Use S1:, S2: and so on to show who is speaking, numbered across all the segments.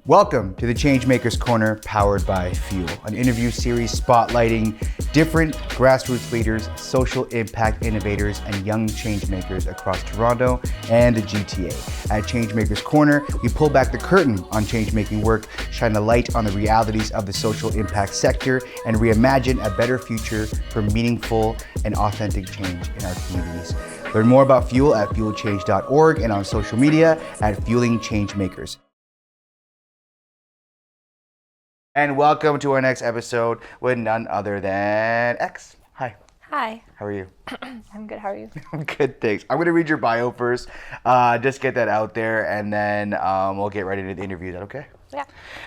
S1: Welcome to the Changemaker's Corner, powered by Fuel, an interview series spotlighting different grassroots leaders, social impact innovators, and young changemakers across Toronto and the GTA. At Changemaker's Corner, we pull back the curtain on changemaking work, shine a light on the realities of the social impact sector, and reimagine a better future for meaningful and authentic change in our communities. Learn more about Fuel at fuelchange.org and on social media at Fueling Changemakers. And welcome to our next episode with none other than X. Hi.
S2: Hi.
S1: How are you?
S2: I'm good. How are you?
S1: I'm good, thanks. I'm going to read your bio first, just get that out there, and then we'll get right into the interview. Is that okay?
S2: Yeah.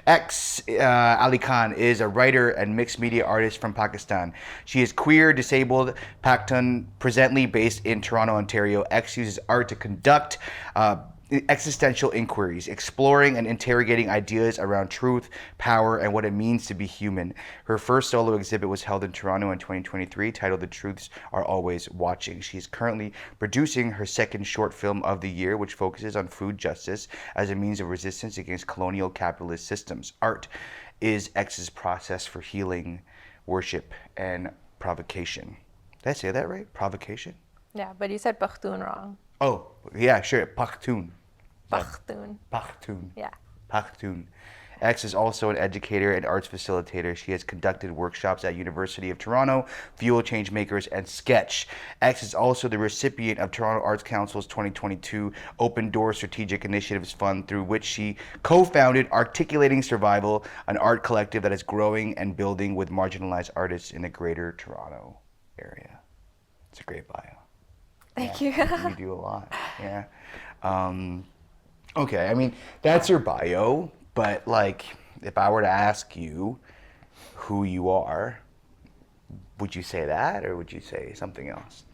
S1: X, Ali Khan, is a writer and mixed media artist from Pakistan. She is queer, disabled, Pakhtun, presently based in Toronto, Ontario. X uses art to conduct existential inquiries, exploring and interrogating ideas around truth, power, and what it means to be human. Her first solo exhibit was held in Toronto in 2023, titled The Truths Are Always Watching. She is currently producing her second short film of the year, which focuses on food justice as a means of resistance against colonial capitalist systems. Art is X's process for healing, worship, and provocation. Did I say that right? Provocation?
S2: Yeah, but you said Pakhtun wrong.
S1: Oh, yeah, sure. Pakhtun.
S2: Pakhtun.
S1: Pakhtun.
S2: Yeah.
S1: Pakhtun. X is also an educator and arts facilitator. She has conducted workshops at University of Toronto, Fuel Changemakers, and Sketch. X is also the recipient of Toronto Arts Council's 2022 Open Door Strategic Initiatives Fund, through which she co-founded Articulating Survival, an art collective that is growing and building with marginalized artists in the Greater Toronto area. It's a great bio.
S2: Thank
S1: you. You do a lot. Yeah. Okay, I mean, that's your bio, but like, if I were to ask you who you are, would you say that or would you say something else?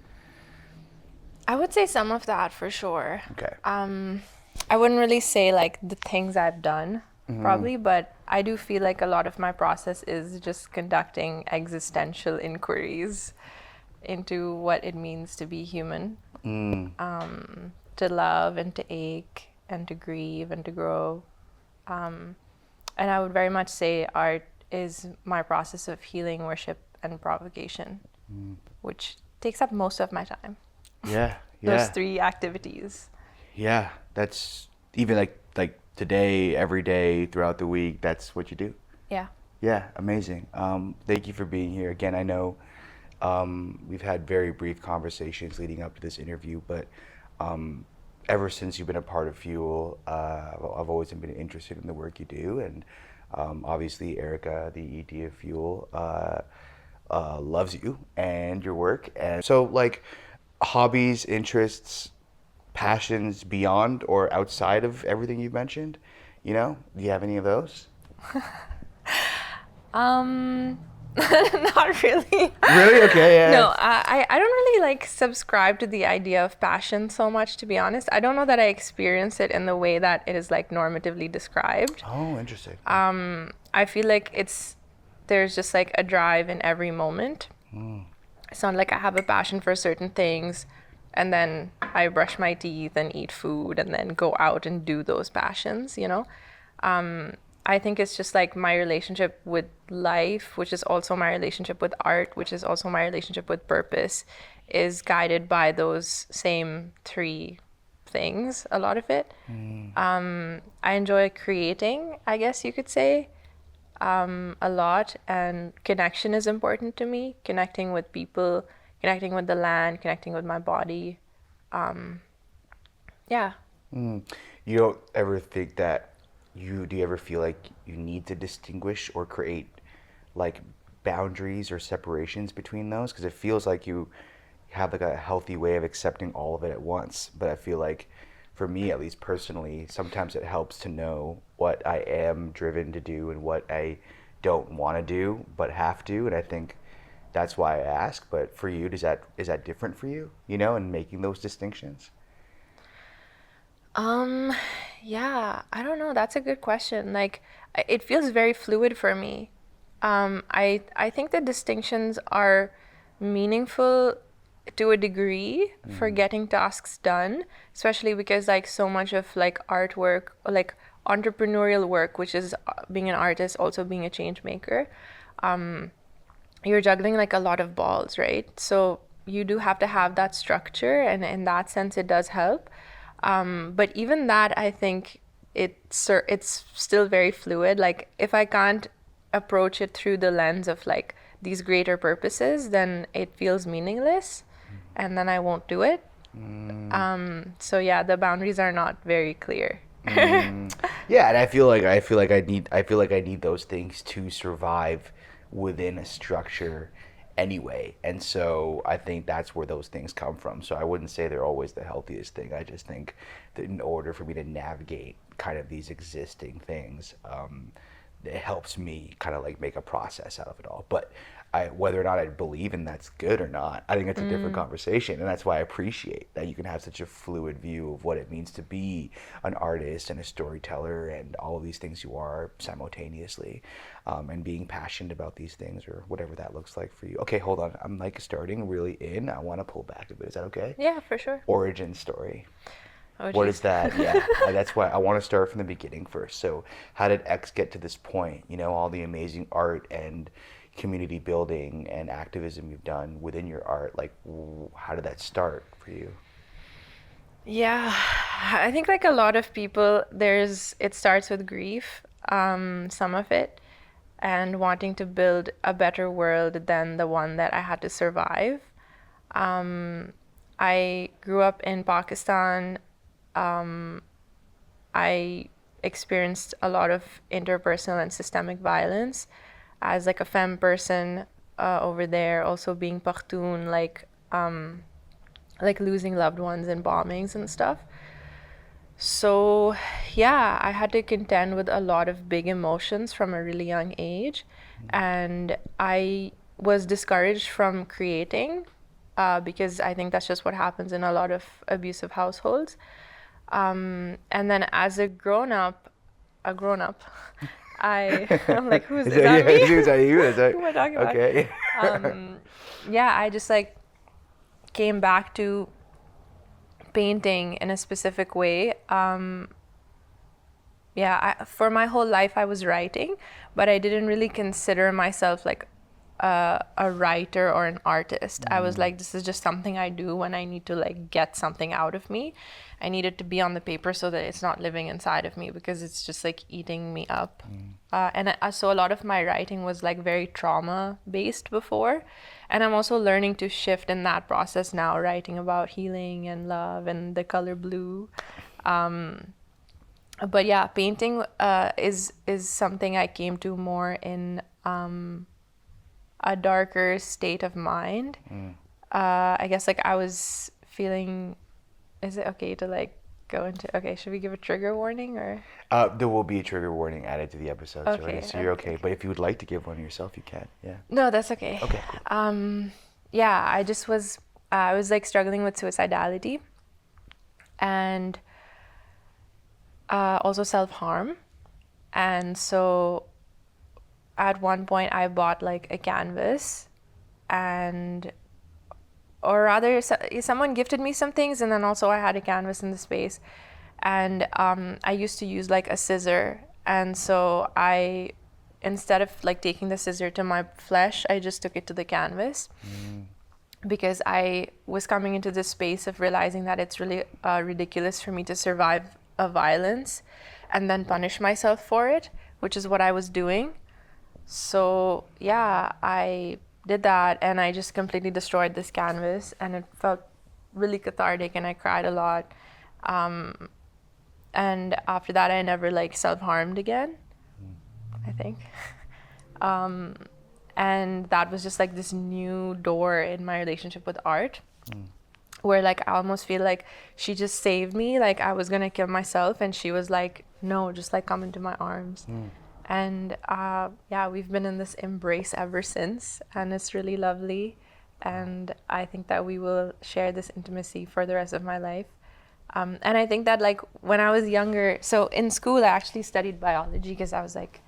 S2: I would say some of that for sure.
S1: Okay.
S2: I wouldn't really say like the things I've done, probably, but I do feel like a lot of my process is just conducting existential inquiries into what it means to be human, to love and to ache and to grieve and to grow. And I would very much say art is my process of healing, worship, and provocation, which takes up most of my time.
S1: Yeah.
S2: Those three activities.
S1: Yeah, that's even like today, every day, throughout the week, that's what you do.
S2: Yeah.
S1: Yeah, amazing. Thank you for being here. Again, I know we've had very brief conversations leading up to this interview, but ever since you've been a part of Fuel, I've always been interested in the work you do, and obviously Erica, the ED of Fuel, loves you and your work. And so, like, hobbies, interests, passions beyond or outside of everything you've mentioned, you know, do you have any of those?
S2: Not really.
S1: Really? Okay, yeah.
S2: No, I don't really like subscribe to the idea of passion so much, to be honest. I don't know that I experience it in the way that it is like normatively described.
S1: Oh, interesting.
S2: I feel like there's just like a drive in every moment. It's not like I have a passion for certain things and then I brush my teeth and eat food and then go out and do those passions, you know? I think it's just like my relationship with life, which is also my relationship with art, which is also my relationship with purpose, is guided by those same three things, a lot of it. I enjoy creating, I guess you could say, a lot, and connection is important to me, connecting with people, connecting with the land, connecting with my body. Yeah.
S1: You don't ever think that do you ever feel like you need to distinguish or create like boundaries or separations between those? Because it feels like you have like a healthy way of accepting all of it at once. But I feel like, for me at least personally, sometimes it helps to know what I am driven to do and what I don't want to do but have to. And I think that's why I ask. But for you, is that different for you, you know, in making those distinctions?
S2: Yeah, I don't know. That's a good question. Like, it feels very fluid for me. I think the distinctions are meaningful to a degree for getting tasks done, especially because like so much of like artwork, or like entrepreneurial work, which is being an artist, also being a change maker, you're juggling like a lot of balls, right? So you do have to have that structure, and in that sense, it does help. But even that, I think it's still very fluid. Like if I can't approach it through the lens of like these greater purposes, then it feels meaningless, and then I won't do it. So yeah, the boundaries are not very clear.
S1: Yeah, and I feel like I need those things to survive within a structure anyway. And so I think that's where those things come from. So I wouldn't say they're always the healthiest thing. I just think that in order for me to navigate kind of these existing things, it helps me kind of like make a process out of it all. But whether or not I believe in that's good or not, I think it's a different conversation. And that's why I appreciate that you can have such a fluid view of what it means to be an artist and a storyteller and all of these things you are simultaneously, and being passionate about these things or whatever that looks like for you. Okay, hold on. I'm like starting really in. I want to pull back a bit. Is that okay?
S2: Yeah, for sure.
S1: Origin story.
S2: Oh,
S1: What
S2: geez.
S1: is that? Yeah, that's why I want to start from the beginning first. So, how did X get to this point? You know, all the amazing art and community building and activism you've done within your art. Like, how did that start for you?
S2: Yeah, I think like a lot of people, it starts with grief, some of it, and wanting to build a better world than the one that I had to survive. I grew up in Pakistan. I experienced a lot of interpersonal and systemic violence as like a femme person over there. Also being Pakhtun, like losing loved ones in bombings and stuff. So yeah, I had to contend with a lot of big emotions from a really young age, and I was discouraged from creating because I think that's just what happens in a lot of abusive households. And then as a grown up, I'm like, who's is that me?
S1: Is that you? Is that,
S2: Who am I talking about?
S1: okay.
S2: Yeah, I just like came back to painting in a specific way. For my whole life I was writing, but I didn't really consider myself like a writer or an artist. I was like, this is just something I do when I need to like get something out of me. I need it to be on the paper so that it's not living inside of me, because it's just like eating me up. So a lot of my writing was like very trauma based before, and I'm also learning to shift in that process now, writing about healing and love and the color blue. But yeah, painting is something I came to more in a darker state of mind. I guess like I was feeling, is it okay to like go into, okay, should we give a trigger warning or?
S1: There will be a trigger warning added to the episodes
S2: Okay,
S1: already, so you're okay. But if you would like to give one yourself, you can. Yeah.
S2: No, that's okay.
S1: Okay, cool.
S2: Yeah, I was like struggling with suicidality and also self-harm. And so at one point I bought like a canvas, or rather someone gifted me some things, and then also I had a canvas in the space, and I used to use like a scissor, and so I, instead of like taking the scissor to my flesh, I just took it to the canvas, because I was coming into this space of realizing that it's really ridiculous for me to survive a violence and then punish myself for it, which is what I was doing. So yeah, I did that, and I just completely destroyed this canvas, and it felt really cathartic, and I cried a lot. And after that, I never like self-harmed again, I think. And that was just like this new door in my relationship with art, where like I almost feel like she just saved me. Like I was gonna kill myself, and she was like, no, just like come into my arms. And yeah, we've been in this embrace ever since, and it's really lovely. And I think that we will share this intimacy for the rest of my life. And I think that like when I was younger, so in school I actually studied biology because I was like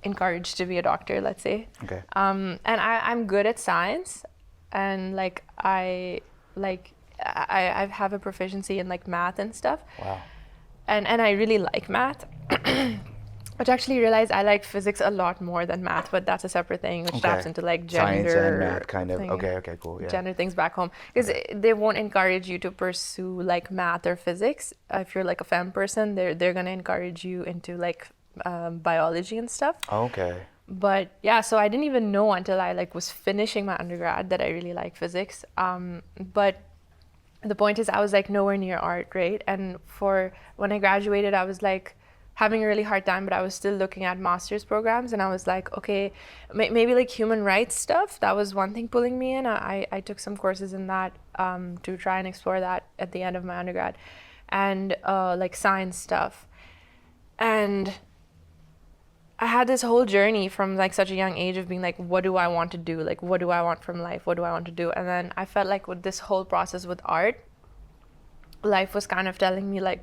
S2: encouraged to be a doctor, let's say.
S1: Okay.
S2: And I'm good at science, and like I have a proficiency in like math and stuff.
S1: Wow.
S2: and I really like math. Which actually realized I like physics a lot more than math, but that's a separate thing, which taps into like
S1: Science and
S2: gender
S1: math kind of.
S2: thing,
S1: Okay, cool. Yeah.
S2: gender things back home, because they won't encourage you to pursue like math or physics. If you're like a femme person, they're gonna encourage you into like biology and stuff.
S1: Okay.
S2: But yeah, so I didn't even know until I like was finishing my undergrad that I really like physics. But the point is, I was like nowhere near art, right? And for when I graduated, I was like having a really hard time, but I was still looking at master's programs, and I was like, okay, maybe like human rights stuff. That was one thing pulling me in. I took some courses in that to try and explore that at the end of my undergrad, and like science stuff. And I had this whole journey from like such a young age of being like, what do I want to do? Like, what do I want from life? What do I want to do? And then I felt like with this whole process with art, life was kind of telling me like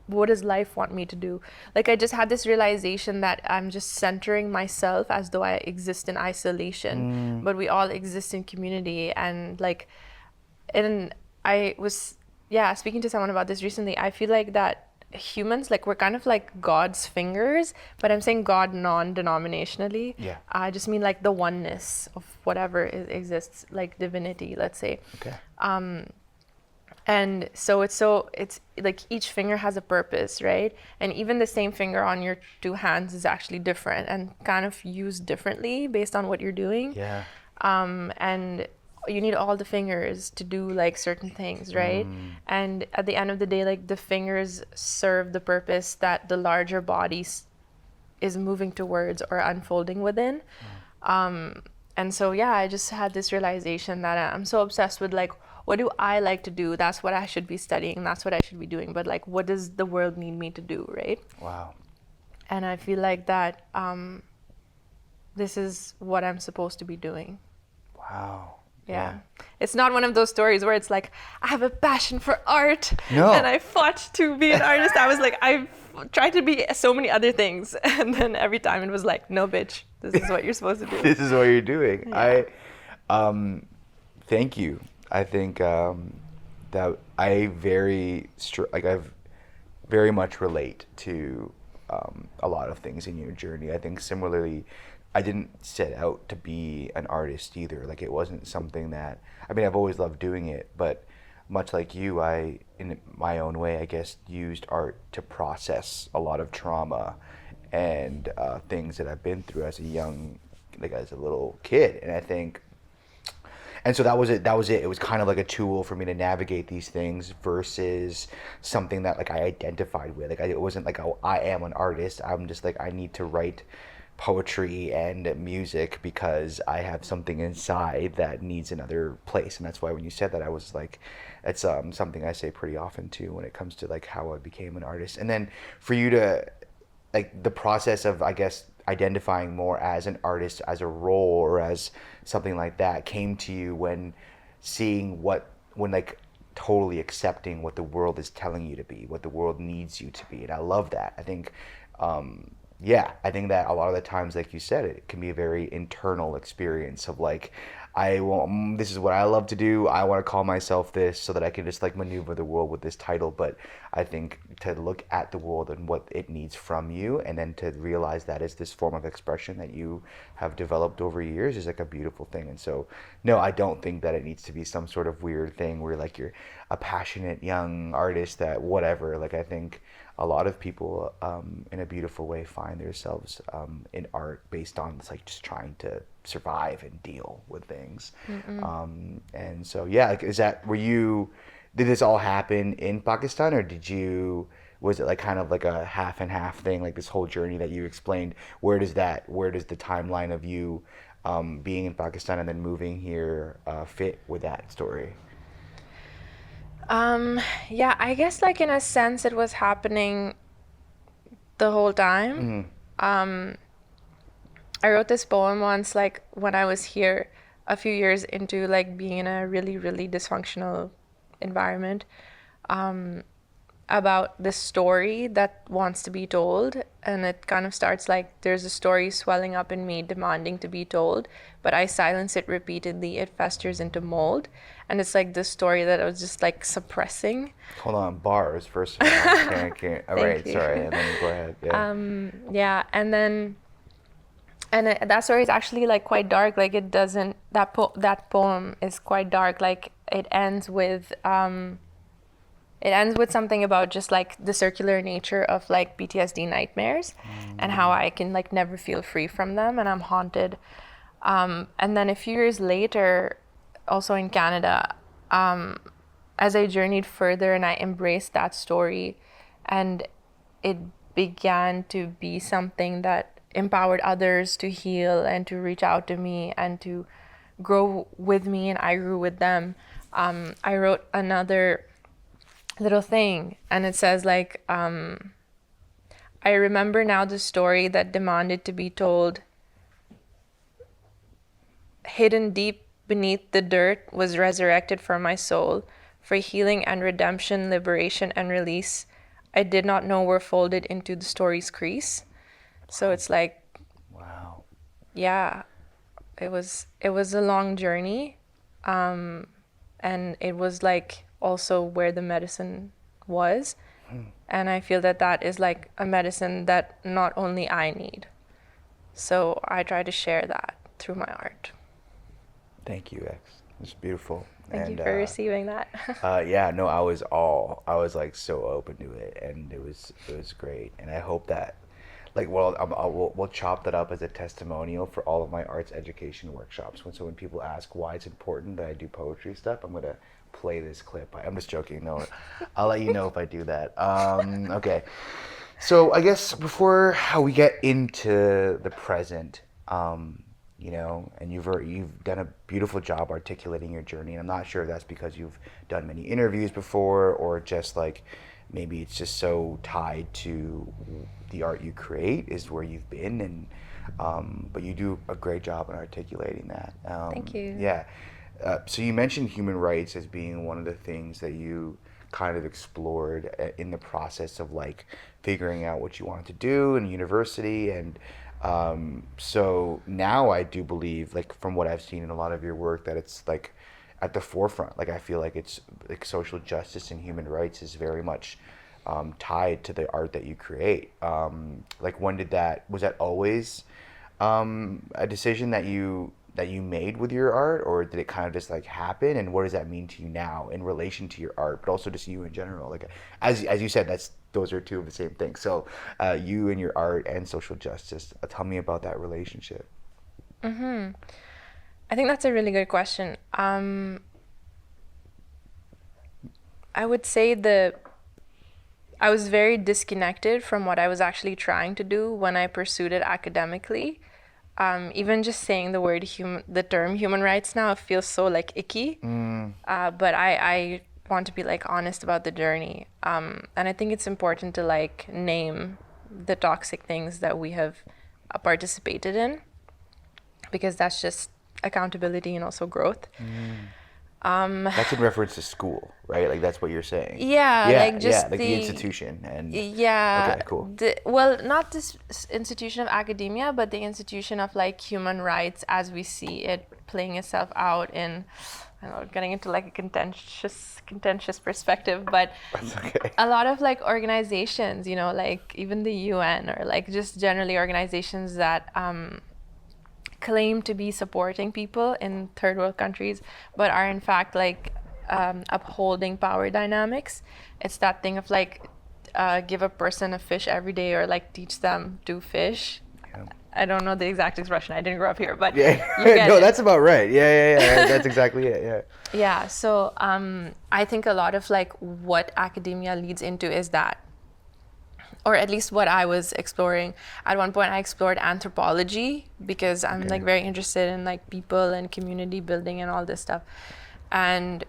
S2: what does life want me to do? Like I just had this realization that I'm just centering myself as though I exist in isolation, but we all exist in community. And like, and I was speaking to someone about this recently. I feel like that humans, like we're kind of like God's fingers, but I'm saying God non-denominationally.
S1: Yeah.
S2: I just mean like the oneness of whatever exists, like divinity, let's say.
S1: Okay.
S2: And so it's like each finger has a purpose, right? And even the same finger on your two hands is actually different and kind of used differently based on what you're doing.
S1: Yeah.
S2: And you need all the fingers to do like certain things, right? And at the end of the day, like the fingers serve the purpose that the larger body is moving towards or unfolding within. And so I just had this realization that I'm so obsessed with like, what do I like to do? That's what I should be studying. That's what I should be doing. But like, what does the world need me to do, right?
S1: Wow.
S2: And I feel like that this is what I'm supposed to be doing.
S1: Wow.
S2: Yeah. It's not one of those stories where it's like, I have a passion for art
S1: No.
S2: and I fought to be an artist. I was like, I've tried to be so many other things. And then every time it was like, no, bitch, this is what you're supposed to do.
S1: This is what you're doing.
S2: Yeah.
S1: Thank you. I think that I've very much relate to a lot of things in your journey. I think similarly, I didn't set out to be an artist either. Like it wasn't something that, I mean, I've always loved doing it, but much like you, I, in my own way, I guess, used art to process a lot of trauma and things that I've been through as a little kid. And I think, and so that was it. It was kind of like a tool for me to navigate these things versus something that like I identified with. Like it wasn't like, oh, I am an artist. I'm just like, I need to write poetry and music because I have something inside that needs another place. And that's why when you said that, I was like, it's something I say pretty often too when it comes to like how I became an artist. And then for you to like the process of, I guess, identifying more as an artist, as a role or as something like that came to you when totally accepting what the world is telling you to be, what the world needs you to be. And I love that. I think I think that a lot of the times, like you said, it can be a very internal experience of like, this is what I love to do. I want to call myself this so that I can just like maneuver the world with this title. But I think to look at the world and what it needs from you, and then to realize that is this form of expression that you have developed over years is like a beautiful thing. And so, no, I don't think that it needs to be some sort of weird thing where like you're a passionate young artist that whatever. Like I think a lot of people in a beautiful way find themselves in art based on it's like just trying to survive and deal with things. And so like, did this all happen in Pakistan, or was it like kind of like a half and half thing, like this whole journey that you explained? Where does the timeline of you being in Pakistan and then moving here fit with that story?
S2: I guess like in a sense it was happening the whole time. I wrote this poem once, like when I was here a few years into like being in a really, really dysfunctional environment. about this story that wants to be told, and it kind of starts like there's a story swelling up in me demanding to be told, but I silence it repeatedly. It festers into mold, and it's like this story that I was just like suppressing.
S1: Hold on, bars first of all. Can't. All right,
S2: you.
S1: sorry, and then go ahead. Yeah.
S2: Yeah, and then that story is actually like quite dark. Like it doesn't that poem is quite dark. Like it ends with something about just like the circular nature of like PTSD nightmares and how I can like never feel free from them and I'm haunted. And then a few years later, also in Canada, as I journeyed further and I embraced that story, and it began to be something that empowered others to heal and to reach out to me and to grow with me, and I grew with them. I wrote another little thing, and it says like, I remember now the story that demanded to be told. Hidden deep beneath the dirt was resurrected for my soul, for healing and redemption, liberation and release. I did not know were folded into the story's crease. So it's like,
S1: Wow.
S2: yeah, it was a long journey, and it was like also where the medicine was, and I feel that is like a medicine that not only I need. So I try to share that through my art.
S1: Thank you, X. It's beautiful.
S2: Thank you for receiving that.
S1: Yeah, no, I was like so open to it, and it was great, and I hope that, like, well, we'll chop that up as a testimonial for all of my arts education workshops. So when people ask why it's important that I do poetry stuff, I'm gonna play this clip. I'm just joking. No, I'll let you know if I do that. Okay. So I guess before how we get into the present, you know, and you've done a beautiful job articulating your journey. And I'm not sure if that's because you've done many interviews before, or just like maybe it's just so tied to the art you create is where you've been, and but you do a great job in articulating that.
S2: Thank you.
S1: Yeah. So you mentioned human rights as being one of the things that you kind of explored in the process of like figuring out what you wanted to do in university, and so now I do believe, like from what I've seen in a lot of your work, that it's like at the forefront. Like I feel like it's like social justice and human rights is very much tied to the art that you create. Like was that always a decision that you made with your art, or did it kind of just like happen? And what does that mean to you now in relation to your art, but also just you in general? Like as you said, those are two of the same things. So you and your art and social justice. Tell me about that relationship.
S2: I think that's a really good question. I would say I was very disconnected from what I was actually trying to do when I pursued it academically. Even just saying the term human rights now, it feels so like icky. But I want to be like honest about the journey. And I think it's important to like name the toxic things that we have participated in, because that's just accountability and also growth.
S1: That's in reference to school, right? Like that's what you're saying.
S2: Yeah, like just
S1: like the institution and.
S2: Yeah.
S1: Okay, cool.
S2: Well, not this institution of academia, but the institution of like human rights as we see it playing itself out in, I don't know, getting into like a contentious perspective, but
S1: That's okay.
S2: a lot of like organizations, you know, like even the UN, or like just generally organizations that claim to be supporting people in third world countries, but are in fact like upholding power dynamics. It's that thing of like give a person a fish every day, or like teach them to fish.
S1: Yeah.
S2: I don't know the exact expression. I didn't grow up here, but
S1: Yeah.
S2: you get
S1: No,
S2: it.
S1: that's about right. Yeah. That's exactly it. Yeah.
S2: Yeah. So I think a lot of like what academia leads into is that, or at least what I was exploring. At one point I explored anthropology, because I'm like very interested in like people and community building and all this stuff. And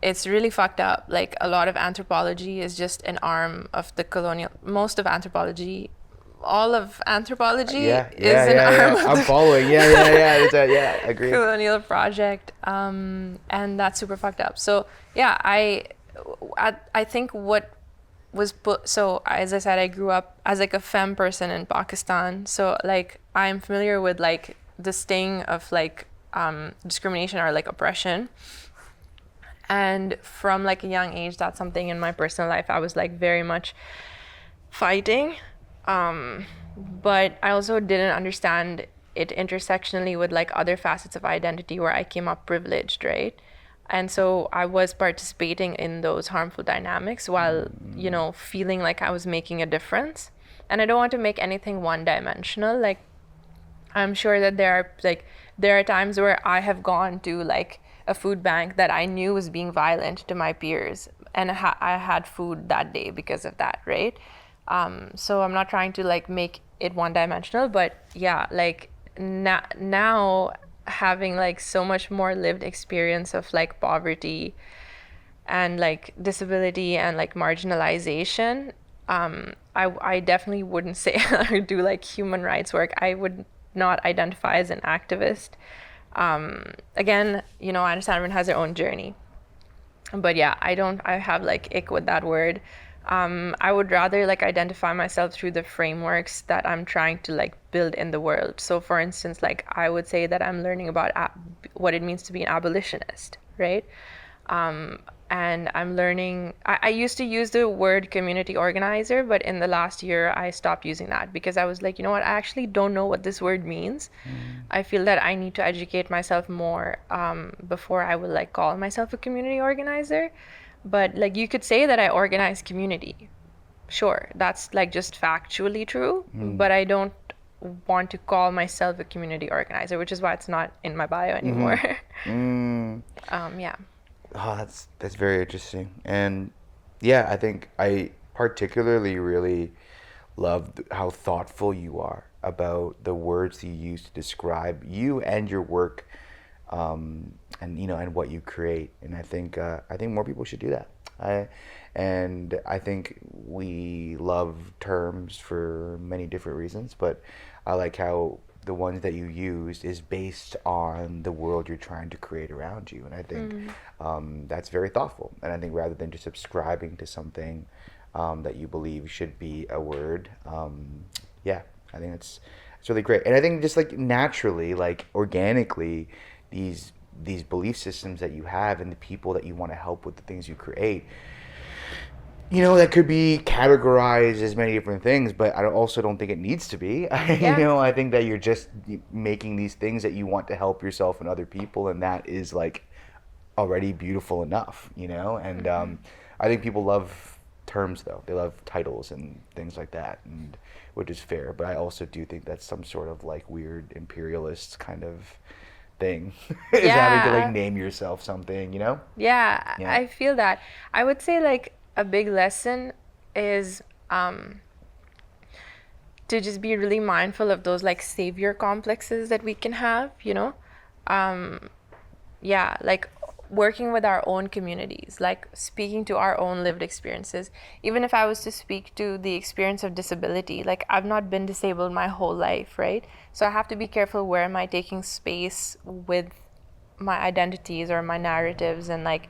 S2: it's really fucked up. Like a lot of anthropology is just an arm of the colonial, all of anthropology is an arm of
S1: I'm
S2: the
S1: following. Yeah. I agree.
S2: colonial project. And that's super fucked up. So yeah, I think what was put, so as I said, I grew up as like a femme person in Pakistan. So like I'm familiar with like the sting of like discrimination or like oppression. And from like a young age, that's something in my personal life I was like very much fighting. But I also didn't understand it intersectionally with like other facets of identity where I came up privileged, right? And so I was participating in those harmful dynamics while, you know, feeling like I was making a difference. And I don't want to make anything one dimensional. Like, I'm sure that there are times where I have gone to like a food bank that I knew was being violent to my peers, and I had food that day because of that, right? So I'm not trying to like make it one dimensional, but yeah, like now having like so much more lived experience of like poverty and like disability and like marginalization, I definitely wouldn't say or do like human rights work. I would not identify as an activist. Again, you know, I understand everyone has their own journey, but yeah, I have like ick with that word. I would rather like identify myself through the frameworks that I'm trying to like build in the world. So for instance, like I would say that I'm learning about what it means to be an abolitionist, right? And I'm learning, I used to use the word community organizer, but in the last year I stopped using that because I was like, you know what, I actually don't know what this word means. I feel that I need to educate myself more before I will like call myself a community organizer. But like you could say that I organize community. Sure, that's like just factually true, but I don't want to call myself a community organizer, which is why it's not in my bio anymore. Yeah.
S1: Oh, that's very interesting. And yeah, I think I particularly really love how thoughtful you are about the words you use to describe you and your work, and you know, and what you create. And I think more people should do that. I think we love terms for many different reasons, but I like how the ones that you used is based on the world you're trying to create around you. And I think that's very thoughtful. And I think rather than just subscribing to something that you believe should be a word, yeah, I think it's really great. And I think just like naturally, like organically, these belief systems that you have and the people that you want to help with the things you create, you know, that could be categorized as many different things, but I also don't think it needs to be.
S2: Yeah.
S1: You know, I think that you're just making these things that you want to help yourself and other people, and that is like already beautiful enough, you know? And I think people love terms, though. They love titles and things like that, and which is fair. But I also do think that's some sort of like weird imperialist kind of thing, is having to like name yourself something, you know?
S2: Yeah,
S1: Yeah.
S2: I feel that. I would say like a big lesson is to just be really mindful of those like savior complexes that we can have, you know? Yeah, like working with our own communities, like speaking to our own lived experiences. Even if I was to speak to the experience of disability, like I've not been disabled my whole life, right? So I have to be careful where am I taking space with my identities or my narratives, and like,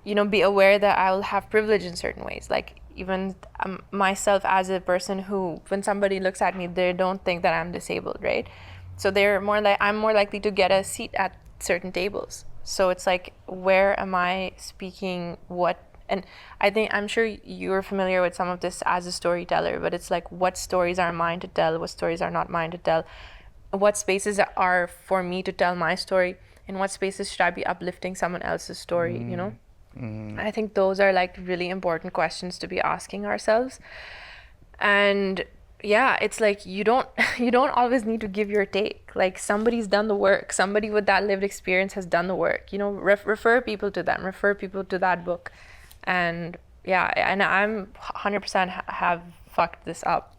S2: you know, be aware that I'll have privilege in certain ways. Like even myself as a person who, when somebody looks at me, they don't think that I'm disabled, right? So they're more like, I'm more likely to get a seat at certain tables. So it's like, where am I speaking what? And I think, I'm sure you're familiar with some of this as a storyteller, but it's like, what stories are mine to tell? What stories are not mine to tell? What spaces are for me to tell my story? In what spaces should I be uplifting someone else's story, you know? I think those are like really important questions to be asking ourselves. And yeah, it's like you don't always need to give your take. Like somebody's done the work. Somebody with that lived experience has done the work. You know, refer people to them. Refer people to that book. And yeah, and I'm 100% have fucked this up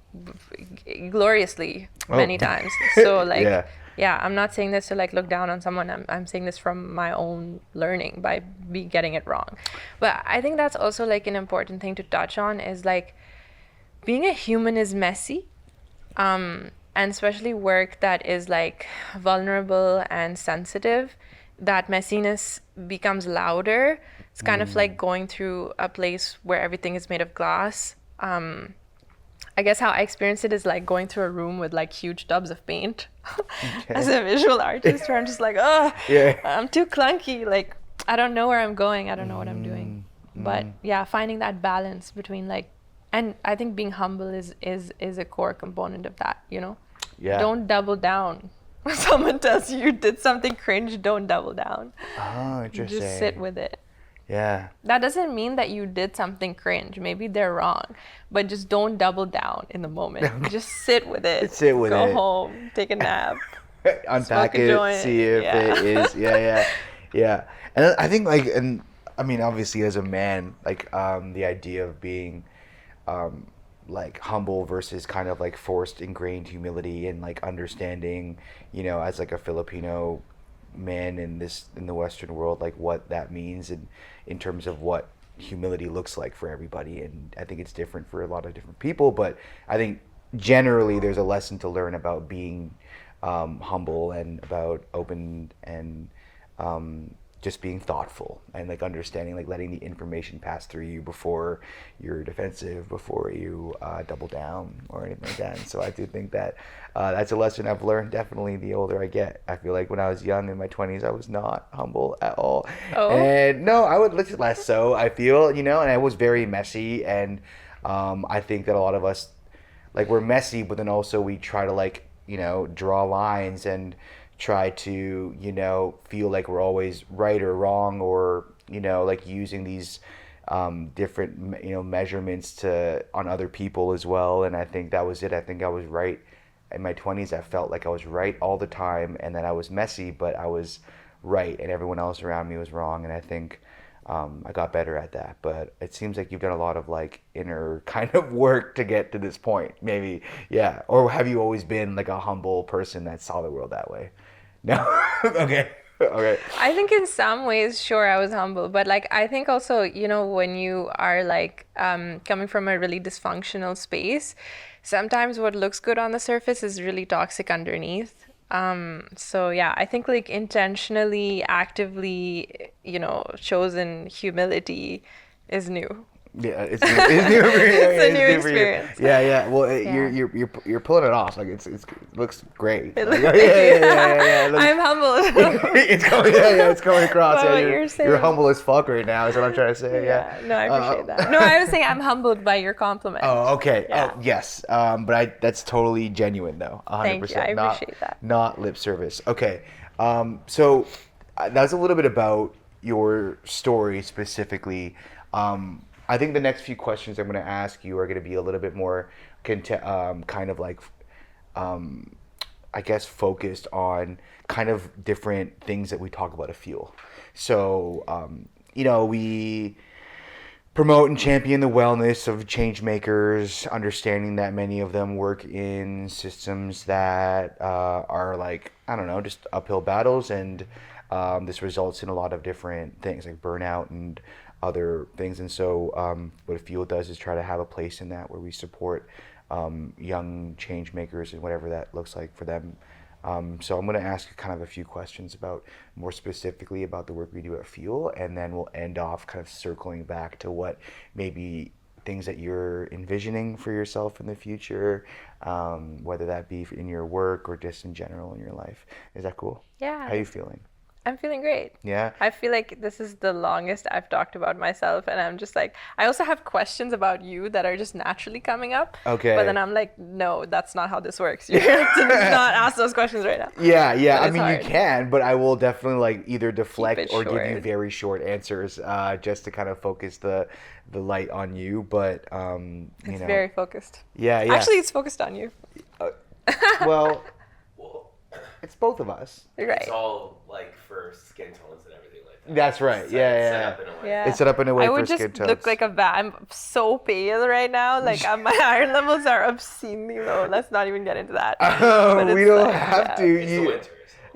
S2: gloriously many times. So like yeah, I'm not saying this to like look down on someone. I'm saying this from my own learning by me getting it wrong. But I think that's also like an important thing to touch on is like being a human is messy. And especially work that is like vulnerable and sensitive, that messiness becomes louder. It's kind of like going through a place where everything is made of glass. I guess how I experience it is like going through a room with like huge tubs of paint. As a visual artist, where I'm just like, oh, I'm too clunky. Like, I don't know where I'm going. I don't know what I'm doing. But yeah, finding that balance between like, and I think being humble is a core component of that, you know?
S1: Yeah.
S2: Don't double down. When someone tells you did something cringe, don't double down.
S1: Oh, interesting.
S2: Just sit with it.
S1: Yeah.
S2: That doesn't mean that you did something cringe. Maybe they're wrong, but just don't double down in the moment. Just sit with it.
S1: Sit with
S2: Go
S1: it.
S2: home, take a nap,
S1: Unpack
S2: smoke a
S1: it,
S2: joint.
S1: see if
S2: Yeah.
S1: it is. Yeah. And I think like, and I mean, obviously as a man, like the idea of being like humble versus kind of like forced ingrained humility and like understanding, you know, as like a Filipino man in the Western world, like what that means and in terms of what humility looks like for everybody. And I think it's different for a lot of different people, but I think generally there's a lesson to learn about being humble and about open and just being thoughtful and like understanding, like letting the information pass through you before you're defensive, before you double down or anything like that. And so I do think that that's a lesson I've learned definitely the older I get. I feel like when I was young in my 20s, I was not humble at all.
S2: Oh.
S1: And no, I would listen less so, I feel, you know, and I was very messy. And I think that a lot of us, like, we're messy, but then also we try to, like, you know, draw lines and try to, you know, feel like we're always right or wrong, or, you know, like using these different, you know, measurements to on other people as well. And I think that was it. I think I was right in my 20s. I felt like I was right all the time, and then I was messy, but I was right, and everyone else around me was wrong. And I think I got better at that. But it seems like you've done a lot of like inner kind of work to get to this point, maybe. Yeah. Or have you always been like a humble person that saw the world that way? No. Okay.
S2: I think in some ways, sure, I was humble, but like I think also, you know, when you are like coming from a really dysfunctional space, sometimes what looks good on the surface is really toxic underneath. So yeah, I think like intentionally, actively, you know, chosen humility is new.
S1: Yeah, it's new for you.
S2: It's a new
S1: for you.
S2: experience.
S1: Yeah. Well,
S2: Yeah.
S1: you're pulling it off. Like it looks great.
S2: It
S1: Like,
S2: looks-
S1: yeah. It looks-
S2: I'm humbled.
S1: it's going. Yeah, it's going across.
S2: Well,
S1: Yeah,
S2: what
S1: you're
S2: you're saying.
S1: you're humble as fuck right now. Is what I'm trying to say. Yeah.
S2: No, I appreciate that. No, I was saying I'm humbled by your compliment.
S1: Oh, okay.
S2: Yeah.
S1: Oh, yes. But that's totally genuine though. 100%.
S2: Thank you. I appreciate that.
S1: Not lip service. Okay. So that's a little bit about your story specifically. I think the next few questions I'm going to ask you are going to be a little bit more kind of like, I guess, focused on kind of different things that we talk about at Fuel. So, you know, we promote and champion the wellness of changemakers, understanding that many of them work in systems that are like, I don't know, just uphill battles. And this results in a lot of different things like burnout and other things. And so what Fuel does is try to have a place in that where we support young change makers and whatever that looks like for them. So I'm going to ask kind of a few questions about more specifically about the work we do at Fuel, and then we'll end off kind of circling back to what maybe things that you're envisioning for yourself in the future, whether that be in your work or just in general in your life. Is that cool?
S2: Yeah.
S1: How are you feeling?
S2: I'm feeling great.
S1: Yeah.
S2: I feel like this is the longest I've talked about myself, and I'm just like, I also have questions about you that are just naturally coming up.
S1: Okay.
S2: But then I'm like, no, that's not how this works. You have to not ask those questions right now.
S1: Yeah.
S2: But
S1: I
S2: it's
S1: mean,
S2: hard.
S1: you can, but I will definitely like either deflect
S2: it
S1: or give you
S2: short.
S1: very short answers, just to kind of focus the light on you. But you
S2: It's
S1: know,
S2: very focused.
S1: yeah.
S2: Actually, it's focused on you.
S1: Well,
S3: Well,
S1: it's both of us.
S2: You're right.
S3: it's all like for skin tones and everything like that.
S1: That's right.
S3: It's
S1: Yeah.
S3: set up in a way.
S2: Yeah.
S1: It's set up in a way
S2: I
S1: for
S2: would just
S1: skin tones.
S2: look like I'm so pale right now. Like my iron levels are obscenely low. Let's not even get into that. But
S1: we
S2: it's
S1: don't
S2: like,
S1: have
S2: yeah.
S1: to.
S3: It's the
S1: You,
S3: winters.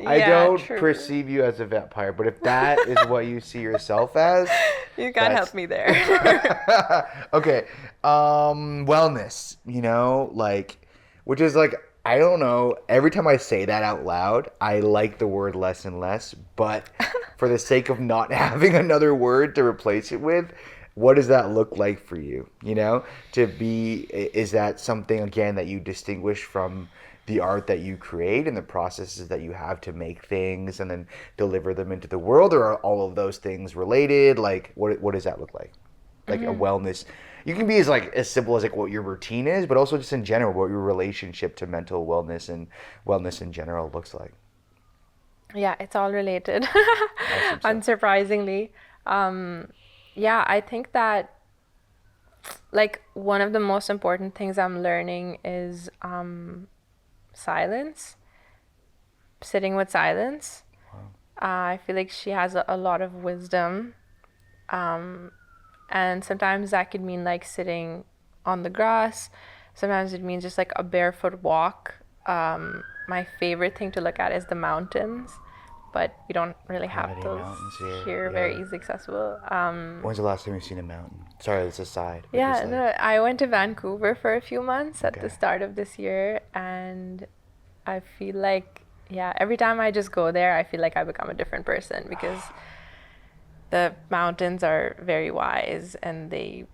S1: I
S2: Yeah,
S1: don't
S2: true.
S1: perceive you as a vampire, but if that is what you see yourself as,
S2: You can't
S1: that's-
S2: help me there.
S1: okay. Wellness, you know, like, which is like I don't know. Every time I say that out loud, I like the word less and less. But for the sake of not having another word to replace it with, what does that look like for you? You know, to be, is that something, again, that you distinguish from the art that you create and the processes that you have to make things and then deliver them into the world? Or are all of those things related? Like, what does that look like? Like a wellness, you can be as simple as like what your routine is, but also just in general what your relationship to mental wellness and wellness in general looks like.
S2: Yeah, it's all related,
S1: Awesome stuff.
S2: unsurprisingly. Yeah, I think that like one of the most important things I'm learning is silence, sitting with silence. I feel like she has a lot of wisdom. And sometimes that could mean like sitting on the grass. Sometimes it means just like a barefoot walk. My favorite thing to look at is the mountains, but we don't really have
S1: Any
S2: those
S1: mountains
S2: here,
S1: yeah.
S2: very easily accessible.
S1: When's the last time you've seen a mountain? Sorry, that's aside. But
S2: Yeah,
S1: just like,
S2: no, I went to Vancouver for a few months at the
S1: Okay.
S2: start of this year, and I feel like, yeah, every time I just go there, I feel like I become a different person because the mountains are very wise and they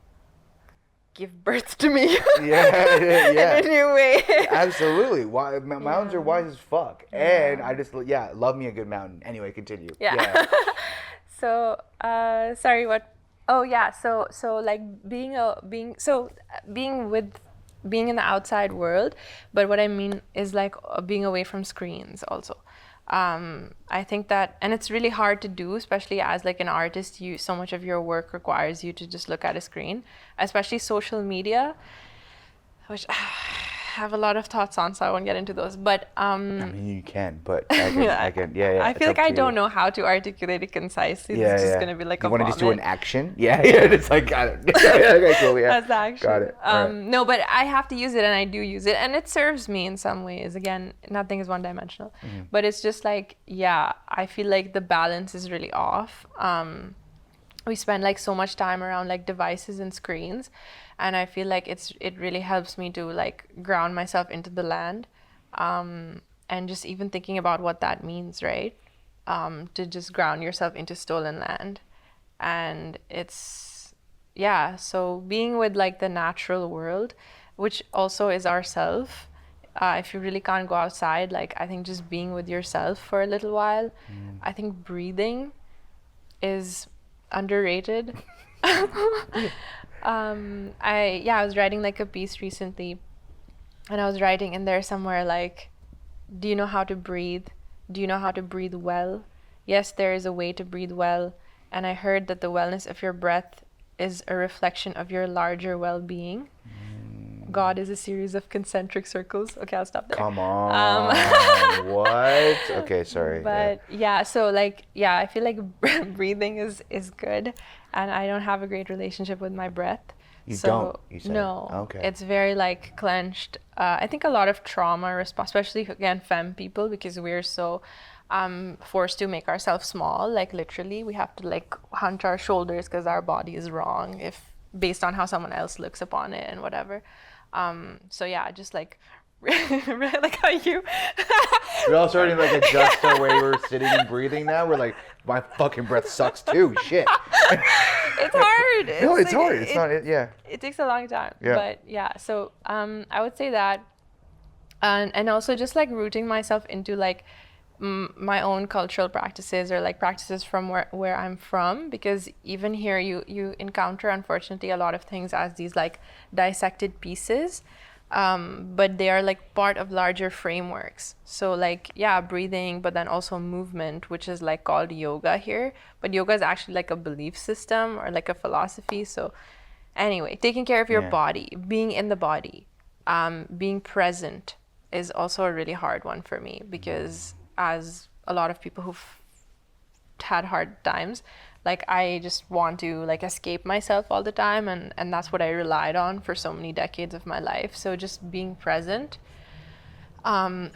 S2: give birth to me
S1: yeah.
S2: in a new way.
S1: Absolutely. Mountains are wise as fuck. And
S2: Yeah.
S1: I just, love me a good mountain. Anyway, continue.
S2: Yeah. So, sorry, what? Oh, yeah. So like being in the outside world, but what I mean is like being away from screens also. I think that, and it's really hard to do, especially as like an artist. So much of your work requires you to just look at a screen, especially social media, which I have a lot of thoughts on, so I won't get into those. But
S1: I mean, you can, but I can, yeah.
S2: I
S1: it's
S2: feel
S1: up
S2: like I
S1: to
S2: don't
S1: you.
S2: know how to articulate it concisely.
S1: Yeah,
S2: It's just
S1: yeah.
S2: gonna be like
S1: You
S2: a
S1: want to just do an
S2: vomit.
S1: action? Yeah, it's like, got it. Okay, cool, yeah.
S2: That's the action.
S1: Got it. All right.
S2: No, but I have to use it, and I do use it, and it serves me in some ways. Again, nothing is one-dimensional, but it's just like, yeah, I feel like the balance is really off. We spend like so much time around like devices and screens, and I feel like it really helps me to like ground myself into the land, and just even thinking about what that means, right? To just ground yourself into stolen land, and it's, yeah, so being with like the natural world, which also is ourself. If you really can't go outside, like I think just being with yourself for a little while. I think breathing is underrated. I was writing like a piece recently, and I was writing in there somewhere like, do you know how to breathe? Do you know how to breathe well? Yes, there is a way to breathe well, and I heard that the wellness of your breath is a reflection of your larger well-being. God is a series of concentric circles. Okay, I'll stop there.
S1: Come on. What? Okay, sorry.
S2: But yeah, so like, yeah, I feel like breathing is good, and I don't have a great relationship with my breath.
S1: You
S2: So,
S1: don't, you said?
S2: no,
S1: Okay.
S2: it's very like clenched. I think a lot of trauma response, especially again femme people, because we're so forced to make ourselves small. Like literally, we have to like hunch our shoulders because our body is wrong if based on how someone else looks upon it and whatever. So yeah, just like like how you.
S1: We're all starting to like adjust our way we're sitting and breathing now. We're like, my fucking breath sucks too. Shit.
S2: It's hard.
S1: No, it's
S2: like,
S1: hard. It's not it. Yeah.
S2: It takes a long time.
S1: Yeah.
S2: But yeah, so I would say that, and also just like rooting myself into like my own cultural practices or like practices from where I'm from, because even here you encounter unfortunately a lot of things as these like dissected pieces, but they are like part of larger frameworks. So like, yeah, breathing, but then also movement, which is like called yoga here, but yoga is actually like a belief system or like a philosophy. So anyway, taking care of your
S1: Yeah.
S2: body, being in the body, being present is also a really hard one for me, because as a lot of people who've had hard times, like I just want to like escape myself all the time, and that's what I relied on for so many decades of my life. So just being present.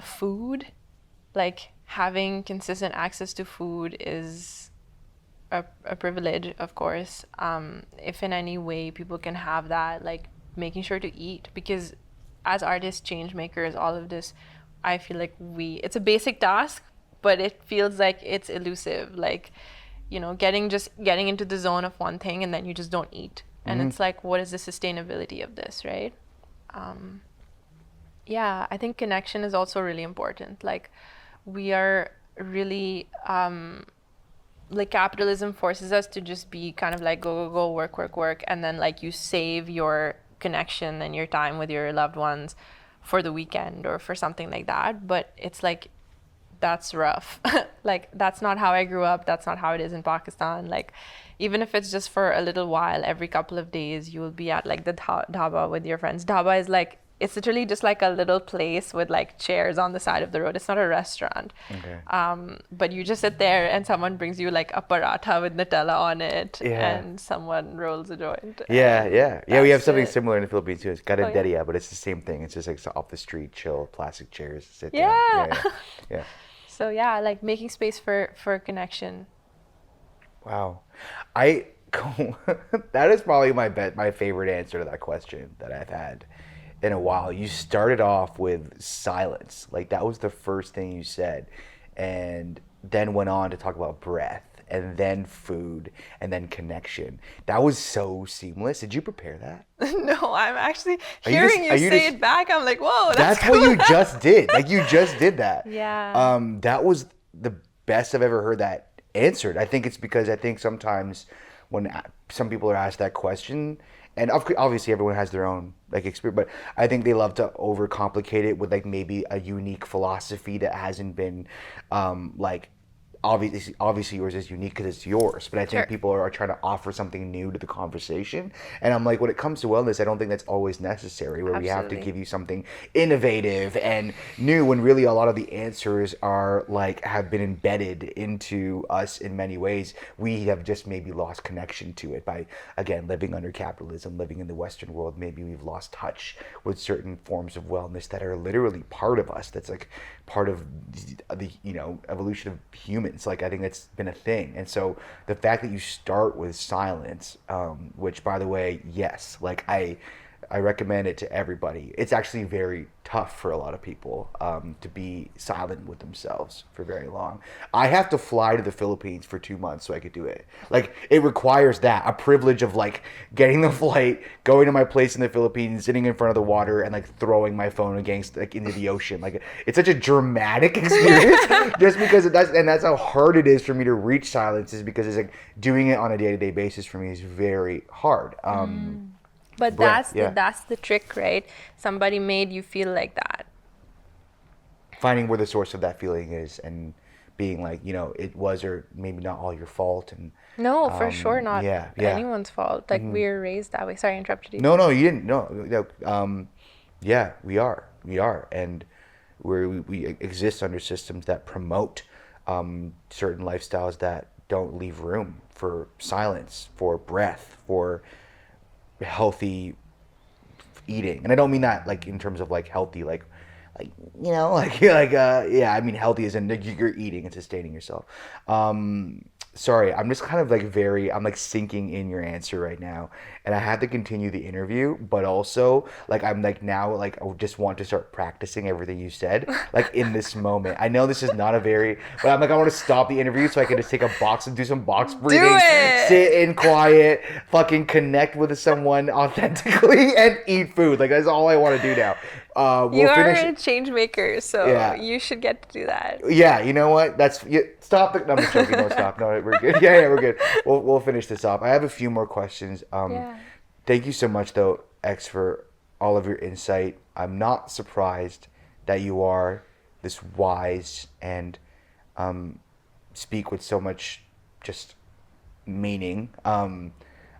S2: Food, like having consistent access to food is a privilege, of course. If in any way people can have that, like making sure to eat, because as artists, change makers, all of this, I feel like it's a basic task, but it feels like it's elusive. Like, getting into the zone of one thing and then you just don't eat. And it's like, what is the sustainability of this, right? Yeah, I think connection is also really important. Like, we are really, like, capitalism forces us to just be kind of like go, go, go, work, work, work. And then, like, you save your connection and your time with your loved ones for the weekend or for something like that. But it's like, that's rough. Like, that's not how I grew up. That's not how it is in Pakistan. Like, even if it's just for a little while, every couple of days, you will be at like the dhaba with your friends. Dhaba is like, it's literally just like a little place with like chairs on the side of the road. It's not a restaurant.
S1: Okay.
S2: But you just sit there and someone brings you like a paratha with Nutella on it, and someone rolls a joint.
S1: Yeah. We have something
S2: it.
S1: similar in the Philippines too. It's Gadanderia,
S2: yeah.
S1: but it's the same thing. It's just like off the street, chill, plastic chairs, sit
S2: Yeah.
S1: down. Yeah.
S2: So yeah, like making space for connection.
S1: Wow. That is probably my favorite answer to that question that I've had in a while. You started off with silence. Like, that was the first thing you said, and then went on to talk about breath, and then food, and then connection. That was so seamless. Did you prepare that?
S2: No, I'm actually
S1: Are you
S2: hearing
S1: just-
S2: you
S1: are you
S2: say
S1: just-
S2: it back. I'm like, whoa, that's
S1: That's what you just did. Like, you just did that.
S2: Yeah.
S1: That was the best I've ever heard that answered. I think it's because I think sometimes when some people are asked that question, and obviously everyone has their own like experience, but I think they love to overcomplicate it with like maybe a unique philosophy that hasn't been like obviously yours is unique because it's yours, but I think
S2: Sure.
S1: people are trying to offer something new to the conversation, and I'm like, when it comes to wellness, I don't think that's always necessary, where we have to
S2: Absolutely.
S1: give you something innovative and new when really a lot of the answers are like have been embedded into us in many ways. We have just maybe lost connection to it by, again, living under capitalism, living in the Western world. Maybe we've lost touch with certain forms of wellness that are literally part of us, that's like part of the evolution of humans. Like, I think that's been a thing. And so the fact that you start with silence, which, by the way, yes, like I recommend it to everybody. It's actually very tough for a lot of people to be silent with themselves for very long. I have to fly to the Philippines for 2 months so I could do it. Like, it requires that, a privilege of like getting the flight, going to my place in the Philippines, sitting in front of the water, and like throwing my phone against like into the ocean. Like, it's such a dramatic experience just because that's how hard it is for me to reach silence, is because it's like doing it on a day-to-day basis for me is very hard.
S2: But
S1: breath,
S2: that's the trick, right? Somebody made you feel like that.
S1: Finding where the source of that feeling is and being like, it was or maybe not all your fault. And
S2: No, for sure not
S1: yeah.
S2: anyone's fault. Like, we were raised that way. Sorry, I interrupted you.
S1: No, you didn't. No. Yeah, we are, and we exist under systems that promote certain lifestyles that don't leave room for silence, for breath, for healthy eating. And I don't mean that like in terms of like healthy, like I mean healthy as in you're eating and sustaining yourself. Sorry, I'm just kind of like I'm like sinking in your answer right now, and I have to continue the interview, but also like I'm like now like I just want to start practicing everything you said like in this moment. I know this is not but I'm like, I want to stop the interview so I can just take a box and do some box breathing,
S2: it!
S1: sit in quiet, fucking connect with someone authentically, and eat food. Like, that's all I want to do now.
S2: You are a change maker, so
S1: Yeah.
S2: you should get to do that.
S1: Yeah, you know what? Stop it. No, I'm just joking. No, stop. No, we're good. Yeah, we're good. We'll finish this off. I have a few more questions.
S2: Yeah.
S1: Thank you so much, though, X, for all of your insight. I'm not surprised that you are this wise and speak with so much just meaning. I'm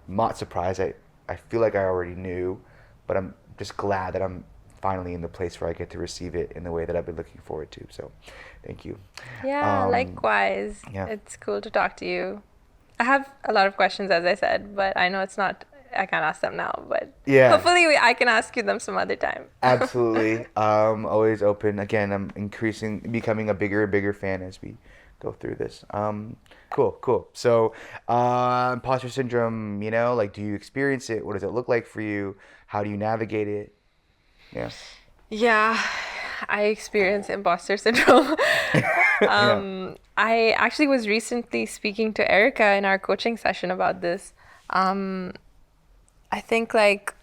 S1: not surprised. I feel like I already knew, but I'm just glad that I'm finally in the place where I get to receive it in the way that I've been looking forward to. So thank you.
S2: Yeah, likewise.
S1: yeah.
S2: It's cool to talk to you. I have a lot of questions, as I said, but I know I can't ask them now, but
S1: Yeah.
S2: hopefully I can ask you them some other time.
S1: Absolutely. Always open. Again, I'm becoming a bigger and bigger fan as we go through this. Cool. So, imposter syndrome, like, do you experience it? What does it look like for you? How do you navigate it? Yeah.
S2: Yeah, I experience imposter syndrome. I actually was recently speaking to Erica in our coaching session about this. I think like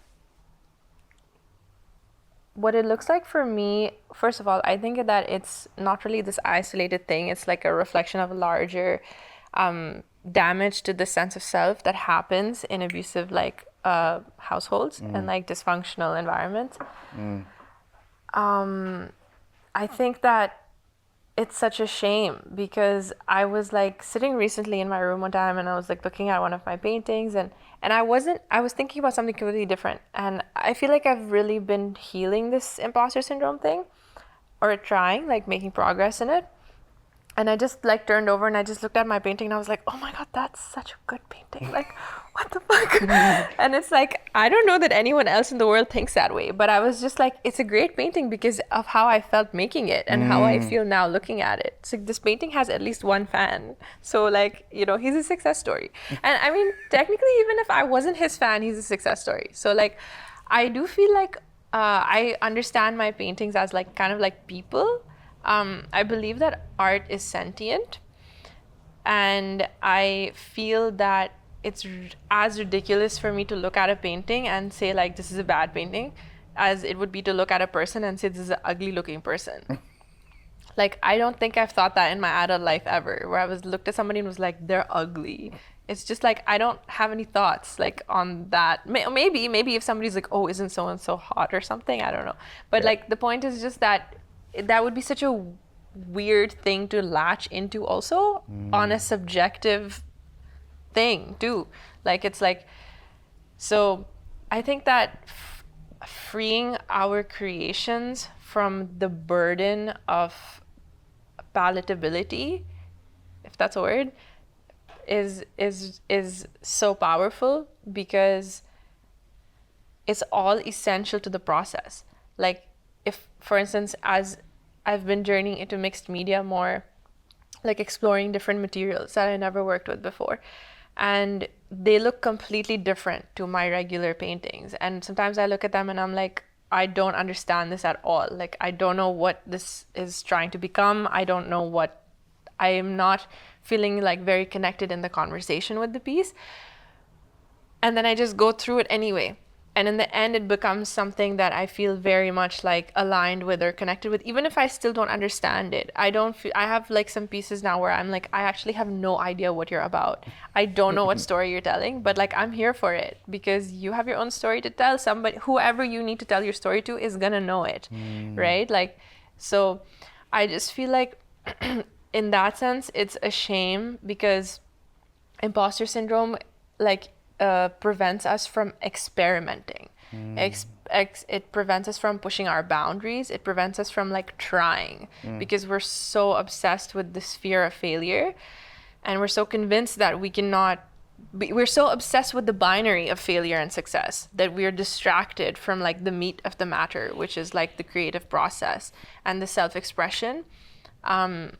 S2: what it looks like for me, first of all, I think that it's not really this isolated thing. It's like a reflection of a larger damage to the sense of self that happens in abusive like households and like dysfunctional environments. I think that it's such a shame because I was like sitting recently in my room one time and I was like looking at one of my paintings and I was thinking about something completely different. And I feel like I've really been healing this imposter syndrome thing or trying, like making progress in it. And I just like turned over and I just looked at my painting and I was like, oh my God, that's such a good painting. Like, what the fuck? And it's like, I don't know that anyone else in the world thinks that way, but I was just like, it's a great painting because of how I felt making it and how I feel now looking at it. So this painting has at least one fan. So like, you know, he's a success story. And I mean, technically, even if I wasn't his fan, he's a success story. So like, I do feel like I understand my paintings as like kind of like people. I believe that art is sentient, and I feel that it's as ridiculous for me to look at a painting and say like this is a bad painting as it would be to look at a person and say this is an ugly looking person. Like, I don't think I've thought that in my adult life ever, where I was looked at somebody and was like, they're ugly. It's just like, I don't have any thoughts like on that. Maybe if somebody's like, oh, isn't so-and-so hot or something, I don't know. But like, the point is just that that would be such a weird thing to latch into also on a subjective thing too. Like, it's like, so I think that freeing our creations from the burden of palatability, if that's a word, is so powerful because it's all essential to the process. Like, if, for instance, as I've been journeying into mixed media more, like exploring different materials that I never worked with before, and they look completely different to my regular paintings. And sometimes I look at them and I'm like, I don't understand this at all. Like, I don't know what this is trying to become. I don't know what, I am not feeling like very connected in the conversation with the piece. And then I just go through it anyway. And in the end, it becomes something that I feel very much like aligned with or connected with, even if I still don't understand it. I have like some pieces now where I'm like, I actually have no idea what you're about. I don't know what story you're telling, but like, I'm here for it because you have your own story to tell. Somebody, whoever you need to tell your story to is gonna know it, right? Like, so I just feel like in that sense, it's a shame because imposter syndrome, like, prevents us from experimenting. It prevents us from pushing our boundaries. It prevents us from like trying because we're so obsessed with this fear of failure, and we're so convinced that we cannot. We're so obsessed with the binary of failure and success that we're distracted from like the meat of the matter, which is like the creative process and the self-expression. And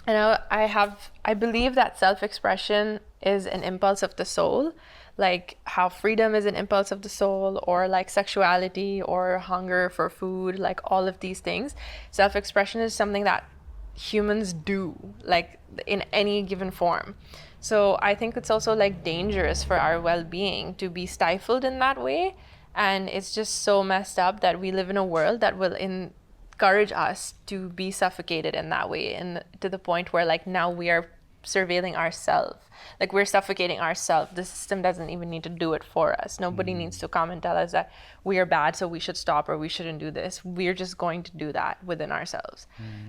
S2: I believe that self-expression is an impulse of the soul, like how freedom is an impulse of the soul, or like sexuality or hunger for food, like all of these things. Self-expression is something that humans do, like in any given form. So I think it's also like dangerous for our well-being to be stifled in that way. And it's just so messed up that we live in a world that will encourage us to be suffocated in that way, and to the point where like now we are surveilling ourselves, like we're suffocating ourselves. The system doesn't even need to do it for us. Nobody needs to come and tell us that we are bad, so we should stop, or we shouldn't do this. We're just going to do that within ourselves.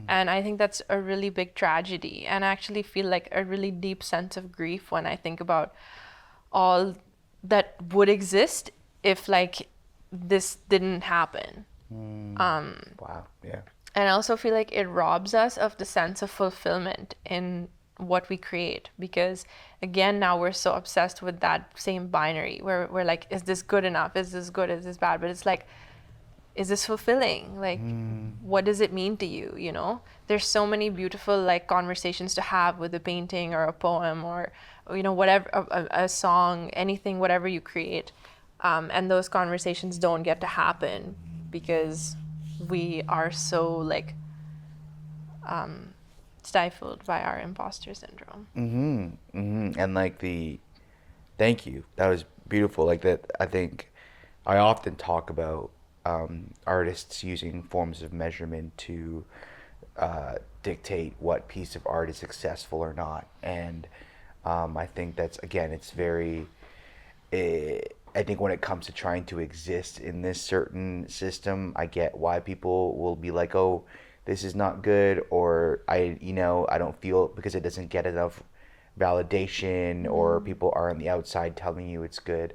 S2: And I think that's a really big tragedy, and I actually feel like a really deep sense of grief when I think about all that would exist if like this didn't happen.
S1: Wow. Yeah.
S2: And I also feel like it robs us of the sense of fulfillment in what we create, because again, now we're so obsessed with that same binary where we're like, is this good enough? Is this good? Is this bad? But it's like, is this fulfilling? Like, what does it mean to you? You know, there's so many beautiful like conversations to have with a painting or a poem or, you know, whatever, a song, anything, whatever you create. And those conversations don't get to happen because we are so like stifled by our imposter syndrome.
S1: And like thank you. That was beautiful. Like that, I think I often talk about artists using forms of measurement to dictate what piece of art is successful or not. And I think that's, again, it's very, I think when it comes to trying to exist in this certain system, I get why people will be like, oh, this is not good, or I don't feel, because it doesn't get enough validation, or people are on the outside telling you it's good.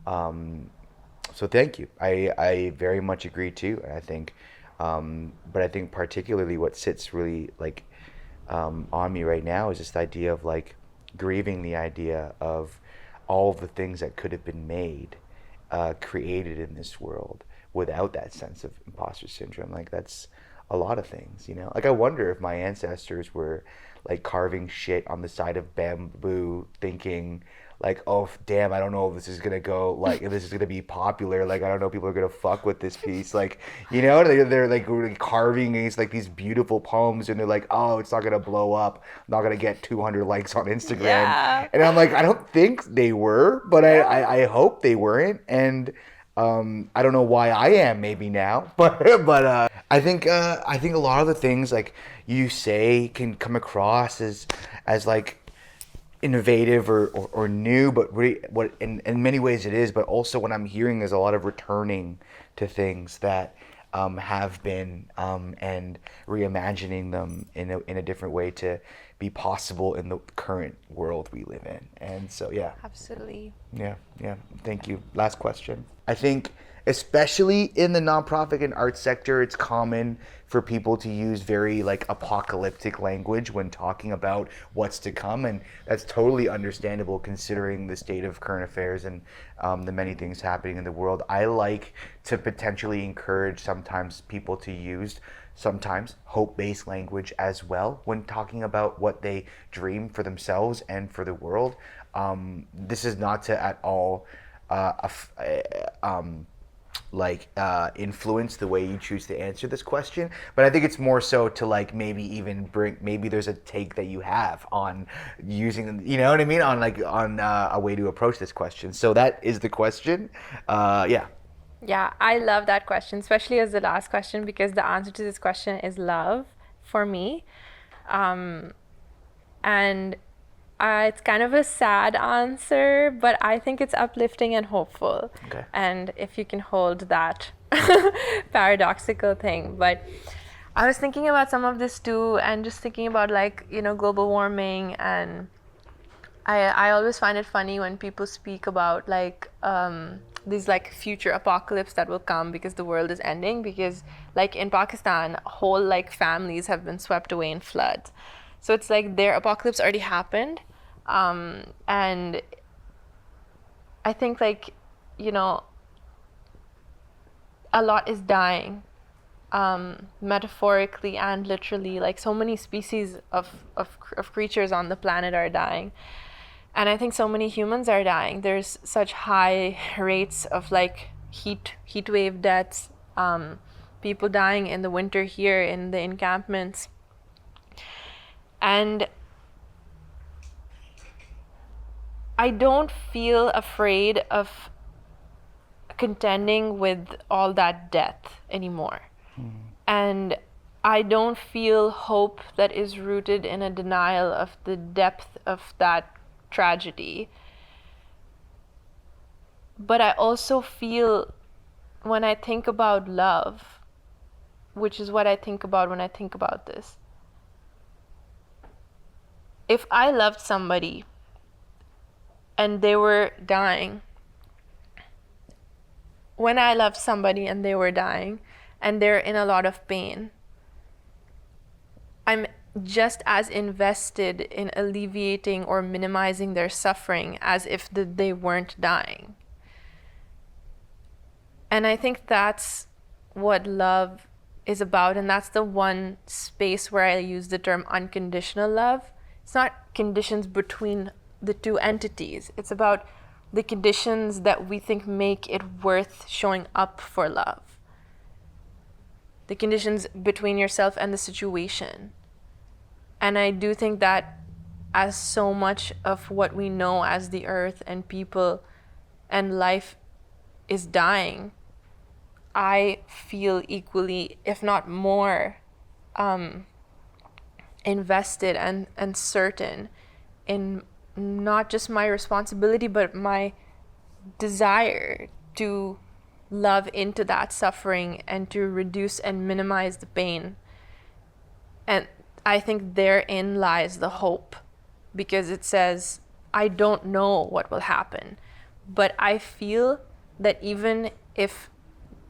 S1: So thank you. I very much agree too. And I think, but I think particularly what sits really like on me right now is this idea of like grieving the idea of all of the things that could have been made, created in this world without that sense of imposter syndrome. Like that's a lot of things, Like I wonder if my ancestors were like carving shit on the side of bamboo, thinking like, oh damn, I don't know if this is gonna go, like if this is gonna be popular, like I don't know if people are gonna fuck with this piece, like they're like really carving these like these beautiful poems, and they're like, oh, it's not gonna blow up, not gonna get 200 likes on Instagram.
S2: Yeah.
S1: And I'm like, I don't think they were, but I hope they weren't. And I don't know why I am maybe now, but I think a lot of the things like you say can come across as like innovative or new, but really what in many ways it is. But also what I'm hearing is a lot of returning to things that have been and reimagining them in a different way to be possible in the current world we live in. And so yeah.
S2: Absolutely.
S1: Yeah. Thank you. Last question. I think especially in the nonprofit and art sector, it's common for people to use very like apocalyptic language when talking about what's to come, and that's totally understandable considering the state of current affairs and the many things happening in the world. I like to potentially encourage sometimes people to use sometimes hope-based language as well when talking about what they dream for themselves and for the world. This is not to at all influence the way you choose to answer this question, but I think it's more so to like maybe there's a take that you have on using, you know what I mean, on a way to approach this question. So that is the question.
S2: Yeah, I love that question, especially as the last question, because the answer to this question is love for me. And it's kind of a sad answer, but I think it's uplifting and hopeful.
S1: Okay.
S2: And if you can hold that paradoxical thing. But I was thinking about some of this too, and just thinking about like, global warming. And I always find it funny when people speak about like these like future apocalypse that will come because the world is ending, because like in Pakistan, whole like families have been swept away in floods. So it's like their apocalypse already happened. And I think like, a lot is dying, metaphorically and literally. Like so many species of creatures on the planet are dying. And I think so many humans are dying. There's such high rates of like heat wave deaths, people dying in the winter here in the encampments. And I don't feel afraid of contending with all that death anymore. And I don't feel hope that is rooted in a denial of the depth of that tragedy. But I also feel, when I think about love, which is what I think about when I think about this, if I loved somebody and they were dying, when I loved somebody and they were dying and they're in a lot of pain, I'm just as invested in alleviating or minimizing their suffering as if they weren't dying. And I think that's what love is about, and that's the one space where I use the term unconditional love. It's not conditions between the two entities. It's about the conditions that we think make it worth showing up for love. the conditions between yourself and the situation. And I do think that as so much of what we know as the earth and people and life is dying, I feel equally, if not more, invested and certain in not just my responsibility, but my desire to love into that suffering and to reduce and minimize the pain. And I think therein lies the hope, because it says, I don't know what will happen, but I feel that even if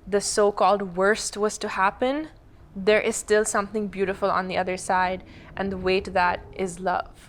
S2: the so-called worst was to happen, there is still something beautiful on the other side, and the way to that is love.